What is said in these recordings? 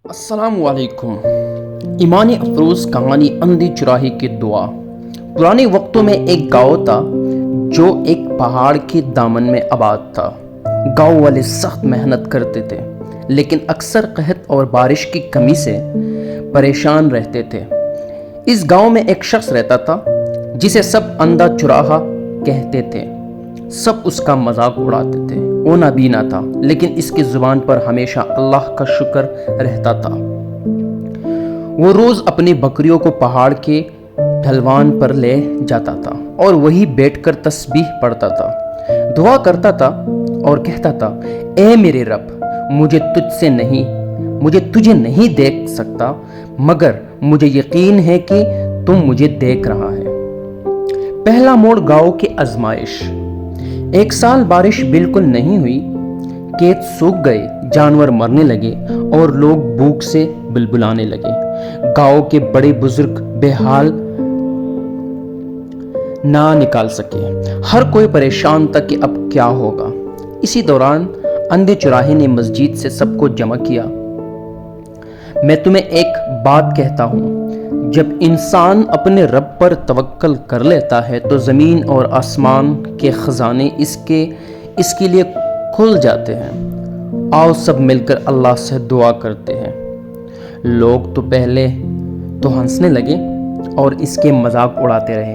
السلام علیکم۔ ایمانی افروز کہانی اندھی چراہی کی دعا۔ پرانے وقتوں میں ایک گاؤں تھا جو ایک پہاڑ کے دامن میں آباد تھا۔ گاؤں والے سخت محنت کرتے تھے لیکن اکثر قحط اور بارش کی کمی سے پریشان رہتے تھے۔ اس گاؤں میں ایک شخص رہتا تھا جسے سب اندھا چراہا کہتے تھے۔ سب اس کا مذاق اڑاتے تھے۔ وہ نابینا تھا لیکن اس کی زبان پر ہمیشہ اللہ کا شکر رہتا تھا۔ وہ روز اپنی بکریوں کو پہاڑ کے ڈھلوان پر لے جاتا تھا اور وہی بیٹھ کر تسبیح پڑھتا تھا، دعا کرتا تھا اور کہتا تھا، اے میرے رب، مجھے تجھے نہیں دیکھ سکتا مگر مجھے یقین ہے کہ تم مجھے دیکھ رہا ہے۔ پہلا موڑ گاؤں کی آزمائش۔ ایک سال بارش بالکل نہیں ہوئی، کھیت سوکھ گئے، جانور مرنے لگے اور لوگ بھوک سے بلبلانے لگے۔ گاؤں کے بڑے بزرگ بے حال نہ نکال سکے۔ ہر کوئی پریشان تھا کہ اب کیا ہوگا۔ اسی دوران اندھے چراہے نے مسجد سے سب کو جمع کیا۔ میں تمہیں ایک بات کہتا ہوں، جب انسان اپنے رب پر توکل کر لیتا ہے تو زمین اور آسمان کے خزانے اس کے لیے کھل جاتے ہیں۔ آؤ سب مل کر اللہ سے دعا کرتے ہیں۔ لوگ تو پہلے تو ہنسنے لگے اور اس کے مذاق اڑاتے رہے،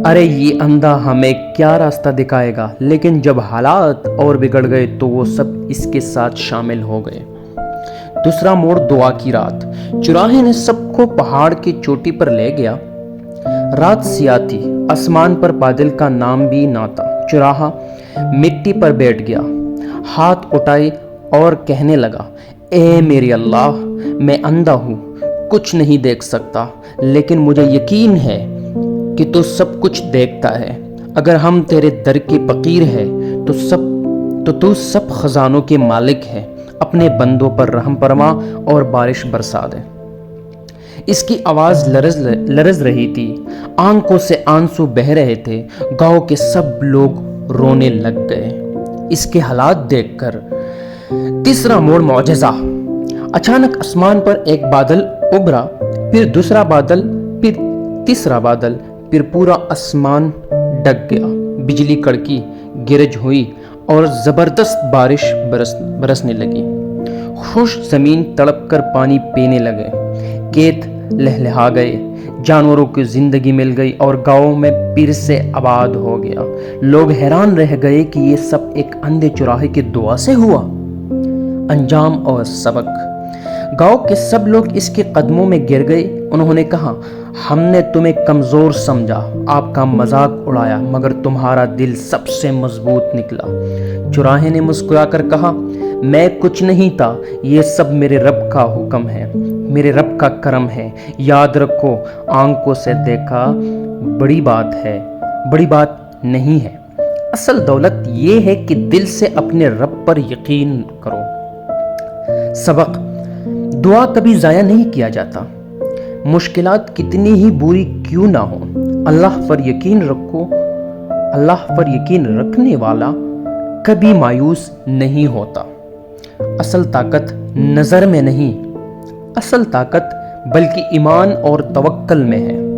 ارے یہ اندھا ہمیں کیا راستہ دکھائے گا، لیکن جب حالات اور بگڑ گئے تو وہ سب اس کے ساتھ شامل ہو گئے۔ دوسرا موڑ دعا کی رات۔ چراہے نے سب کو پہاڑ کی چوٹی پر لے گیا۔ رات سیاہ تھی، آسمان پر بادل کا نام بھی نہ تھا۔ چراہا مٹی پر بیٹھ گیا، ہاتھ اٹھائے اور کہنے لگا، اے میرے اللہ، میں اندھا ہوں، کچھ نہیں دیکھ سکتا، لیکن مجھے یقین ہے کہ تو سب کچھ دیکھتا ہے۔ اگر ہم تیرے در کے فقیر ہیں تو سب خزانوں کے مالک ہے، اپنے بندوں پر رحم فرما اور بارش برسا دے۔ اس کی آواز لرز رہی تھی، آنکھوں سے آنسو بہہ رہے تھے۔ گاؤں کے سب لوگ رونے لگ گئے اس کے حالات دیکھ کر۔ تیسرا موڑ معجزہ۔ اچانک آسمان پر ایک بادل ابھرا، پھر دوسرا بادل، پھر تیسرا بادل، پھر پورا آسمان ڈھک گیا۔ بجلی کڑکی، گرج ہوئی اور زبردست بارش برسنے لگی۔ خشک زمین تڑپ کر پانی پینے لگے، کھیت لہلہا گئے، جانوروں کی زندگی مل گئی اور گاؤں میں پھر سے آباد ہو گیا۔ لوگ حیران رہ گئے کہ یہ سب ایک اندھے چراہے کی دعا سے ہوا۔ انجام اور سبق۔ گاؤں کے سب لوگ اس کے قدموں میں گر گئے۔ انہوں نے کہا، ہم نے تمہیں کمزور سمجھا، آپ کا مذاق اڑایا، مگر تمہارا دل سب سے مضبوط نکلا۔ چراہے نے مسکرا کر کہا، میں کچھ نہیں تھا، یہ سب میرے رب کا حکم ہے، میرے رب کا کرم ہے۔ یاد رکھو، آنکھوں سے دیکھا بڑی بات نہیں ہے، اصل دولت یہ ہے کہ دل سے اپنے رب پر یقین کرو۔ سبق۔ دعا کبھی ضائع نہیں کیا جاتا، مشکلات کتنی ہی بری کیوں نہ ہوں، اللہ پر یقین رکھو۔ اللہ پر یقین رکھنے والا کبھی مایوس نہیں ہوتا۔ اصل طاقت نظر میں نہیں، اصل طاقت بلکہ ایمان اور توکل میں ہے۔